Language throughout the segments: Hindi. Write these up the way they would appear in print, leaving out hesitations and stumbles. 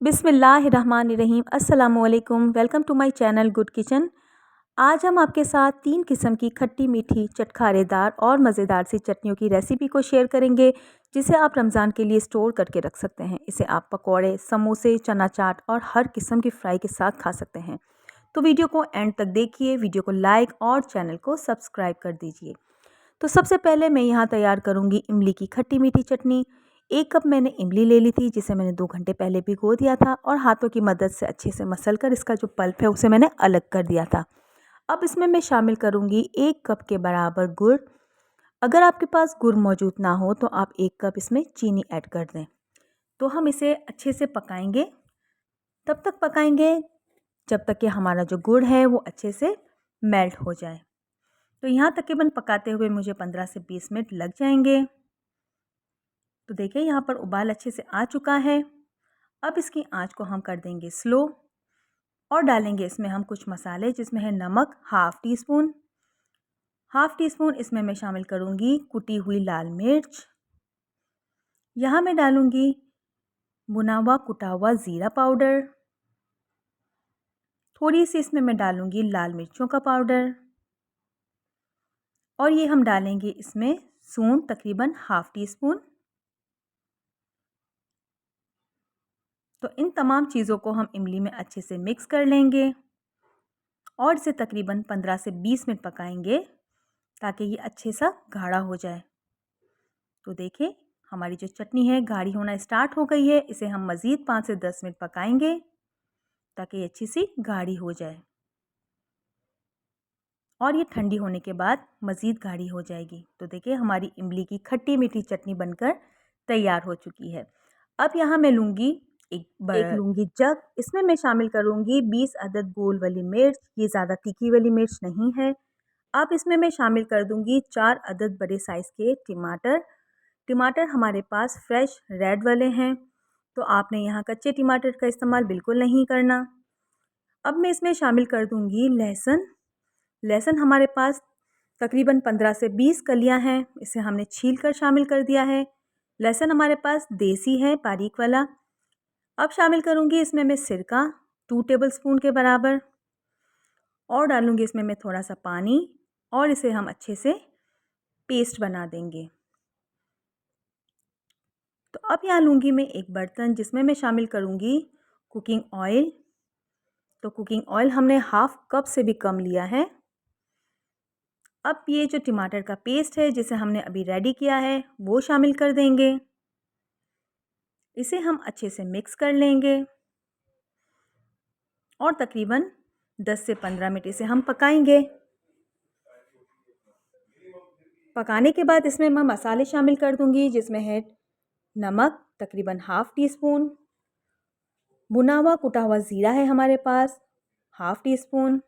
बिस्मिल्लाहिर्रहमानिर्रहीम। अस्सलामुअलैकुम। Welcome to my channel good kitchen. आज हम आपके साथ 3 किस्म की खट्टी मीठी चटखारेदार और मज़ेदार सी चटनियों की रेसिपी को शेयर करेंगे, जिसे आप रमज़ान के लिए स्टोर करके रख सकते हैं। इसे आप पकौड़े, समोसे, चना चाट और हर किस्म की फ्राई के साथ खा सकते हैं। तो वीडियो को एंड तक देखिए, वीडियो को लाइक और चैनल को सब्सक्राइब कर दीजिए। तो सबसे पहले मैं यहाँ तैयार करूँगी इमली की खट्टी मीठी चटनी। 1 कप मैंने इमली ले ली थी, जिसे मैंने 2 घंटे पहले भिगो दिया था और हाथों की मदद से अच्छे से मसल कर इसका जो पल्प है उसे मैंने अलग कर दिया था। अब इसमें मैं शामिल करूँगी 1 कप के बराबर गुड़। अगर आपके पास गुड़ मौजूद ना हो तो आप 1 कप इसमें चीनी ऐड कर दें। तो हम इसे अच्छे से पकाएंगे। तब तक पकाएंगे जब तक कि हमारा जो गुड़ है वो अच्छे से मेल्ट हो जाए। तो यहाँ तकरीबन पकाते हुए मुझे 15 से 20 मिनट लग जाएंगे। तो देखिए यहाँ पर उबाल अच्छे से आ चुका है। अब इसकी आंच को हम कर देंगे स्लो और डालेंगे इसमें हम कुछ मसाले, जिसमें है नमक half tea spoon. Half tea spoon इसमें मैं शामिल करूँगी कुटी हुई लाल मिर्च। यहाँ मैं डालूँगी भुना हुआ कुटा हुआ ज़ीरा पाउडर। थोड़ी सी इसमें मैं डालूँगी लाल मिर्चों का पाउडर और ये हम डालेंगे इसमें सूंड तकरीबन हाफ़ टी स्पून। तो इन तमाम चीज़ों को हम इमली में अच्छे से मिक्स कर लेंगे और इसे तकरीबन 15 से 20 मिनट पकाएंगे ताकि ये अच्छे सा गाढ़ा हो जाए। तो देखिए हमारी जो चटनी है गाढ़ी होना स्टार्ट हो गई है। इसे हम मज़ीद 5 से 10 मिनट पकाएंगे ताकि ये अच्छी सी गाढ़ी हो जाए और ये ठंडी होने के बाद मज़ीद गाढ़ी हो जाएगी। तो देखिए हमारी इमली की खट्टी मीठी चटनी बनकर तैयार हो चुकी है। अब यहाँ मैं लूँगी एक लूँगी जग। इसमें मैं शामिल करूँगी 20 अदद गोल वाली मिर्च। ये ज़्यादा तीखी वाली मिर्च नहीं है। अब इसमें मैं शामिल कर दूँगी 4 अदद बड़े साइज़ के टमाटर। टमाटर हमारे पास फ्रेश रेड वाले हैं, तो आपने यहाँ कच्चे टमाटर का इस्तेमाल बिल्कुल नहीं करना। अब मैं इसमें शामिल कर दूँगी लहसुन। लहसुन हमारे पास तकरीबन 15 से 20 कलियाँ हैं, इसे हमने छील कर शामिल कर दिया है। लहसुन हमारे पास देसी है, बारीक वाला। अब शामिल करूँगी इसमें मैं सिरका 2 टेबलस्पून के बराबर और डालूँगी इसमें मैं थोड़ा सा पानी और इसे हम अच्छे से पेस्ट बना देंगे। तो अब यहाँ लूँगी मैं एक बर्तन, जिसमें मैं शामिल करूँगी कुकिंग ऑयल। तो कुकिंग ऑयल हमने हाफ़ कप से भी कम लिया है। अब ये जो टमाटर का पेस्ट है जिसे हमने अभी रेडी किया है वो शामिल कर देंगे। इसे हम अच्छे से मिक्स कर लेंगे और तकरीबन 10 से 15 मिनट इसे हम पकाएंगे। पकाने के बाद इसमें मैं मसाले शामिल कर दूंगी, जिसमें है नमक तकरीबन हाफ़ टी स्पून, भुना हुआ कुटा हुआ ज़ीरा है हमारे पास हाफ़ टी स्पून।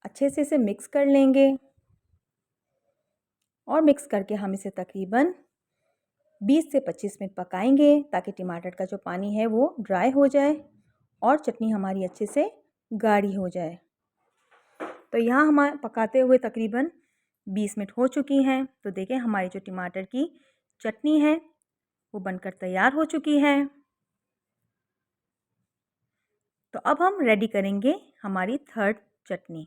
अच्छे से इसे मिक्स कर लेंगे और मिक्स करके हम इसे तकरीबन 20 से 25 मिनट पकाएंगे ताकि टमाटर का जो पानी है वो ड्राई हो जाए और चटनी हमारी अच्छे से गाढ़ी हो जाए। तो यहाँ हमारे पकाते हुए तकरीबन 20 मिनट हो चुकी हैं। तो देखें हमारी जो टमाटर की चटनी है वो बनकर तैयार हो चुकी है। तो अब हम रेडी करेंगे हमारी थर्ड चटनी।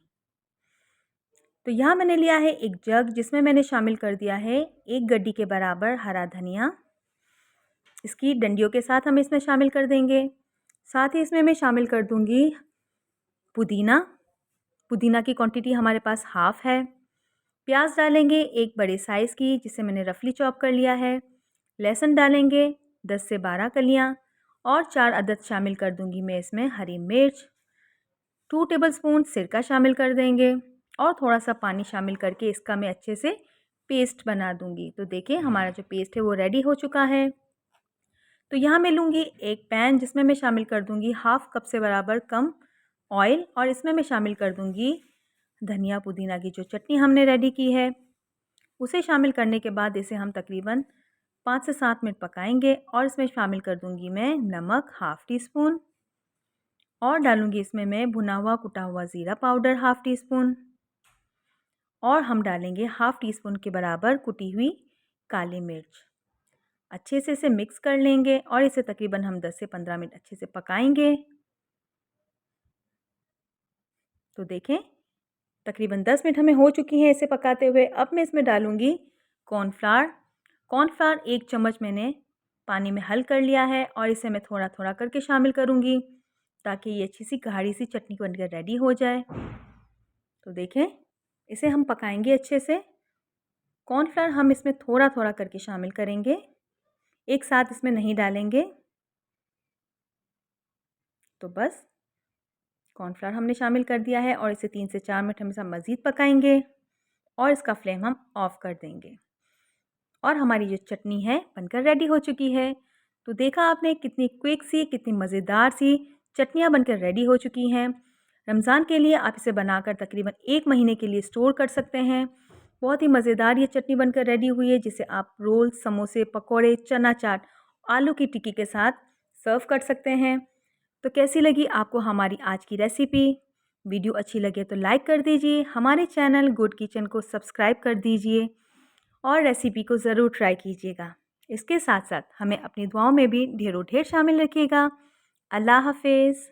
तो यहाँ मैंने लिया है एक जग, जिसमें मैंने शामिल कर दिया है 1 गड्डी के बराबर हरा धनिया। इसकी डंडियों के साथ हम इसमें शामिल कर देंगे। साथ ही इसमें मैं शामिल कर दूंगी पुदीना। पुदीना की क्वांटिटी हमारे पास हाफ़ है। प्याज डालेंगे एक बड़े साइज़ की, जिसे मैंने रफली चॉप कर लिया है। लहसुन डालेंगे 10 से 12 कलियाँ और 4 अदद शामिल कर दूंगी मैं इसमें हरी मिर्च। 2 टेबलस्पून सिरका शामिल कर देंगे और थोड़ा सा पानी शामिल करके इसका मैं अच्छे से पेस्ट बना दूंगी। तो देखिए हमारा जो पेस्ट है वो रेडी हो चुका है। तो यहाँ मैं लूँगी एक पैन, जिसमें मैं शामिल कर दूँगी हाफ़ कप से बराबर कम ऑयल और इसमें मैं शामिल कर दूँगी धनिया पुदीना की जो चटनी हमने रेडी की है उसे शामिल करने के बाद इसे हम तकरीबन 5 से 7 मिनट पकाएंगे और इसमें शामिल कर दूँगी मैं नमक हाफ़ टी स्पून और डालूँगी इसमें मैं भुना हुआ कुटा हुआ ज़ीरा पाउडर हाफ़ टी स्पून और हम डालेंगे हाफ़ टी स्पून के बराबर कुटी हुई काली मिर्च। अच्छे से इसे मिक्स कर लेंगे और इसे तकरीबन हम 10 से 15 मिनट अच्छे से पकाएंगे। तो देखें, तकरीबन 10 मिनट हमें हो चुकी हैं इसे पकाते हुए। अब मैं इसमें डालूँगी कॉर्नफ्लावर। कॉर्नफ्लावर 1 चम्मच मैंने पानी में हल कर लिया है और इसे मैं थोड़ा-थोड़ा करके शामिल करूँगी ताकि ये अच्छी सी गाढ़ी सी चटनी बनकर रेडी हो जाए। तो देखें, इसे हम पकाएंगे अच्छे से। कॉर्नफ्लावर हम इसमें थोड़ा-थोड़ा करके शामिल करेंगे, एक साथ इसमें नहीं डालेंगे। तो बस कॉर्नफ्लावर हमने शामिल कर दिया है और इसे 3 से 4 मिनट हम इसे मज़ीद पकाएंगे और इसका फ्लेम हम ऑफ़ कर देंगे। और हमारी जो चटनी है बनकर रेडी हो चुकी है। तो देखा आपने कितनी क्विक सी, कितनी मज़ेदार सी चटनियाँ बनकर रेडी हो चुकी हैं। रमज़ान के लिए आप इसे बनाकर तकरीबन 1 महीने के लिए स्टोर कर सकते हैं। बहुत ही मज़ेदार ये चटनी बनकर रेडी हुई है, जिसे आप रोल, समोसे, पकौड़े, चना चाट, आलू की टिक्की के साथ सर्व कर सकते हैं। तो कैसी लगी आपको हमारी आज की रेसिपी? वीडियो अच्छी लगे तो लाइक कर दीजिए, हमारे चैनल गुड किचन को सब्सक्राइब कर दीजिए और रेसिपी को ज़रूर ट्राई कीजिएगा। इसके साथ साथ हमें अपनी दुआओं में भी ढेरों ढेर शामिल रखिएगा। अल्लाह हाफ़िज़।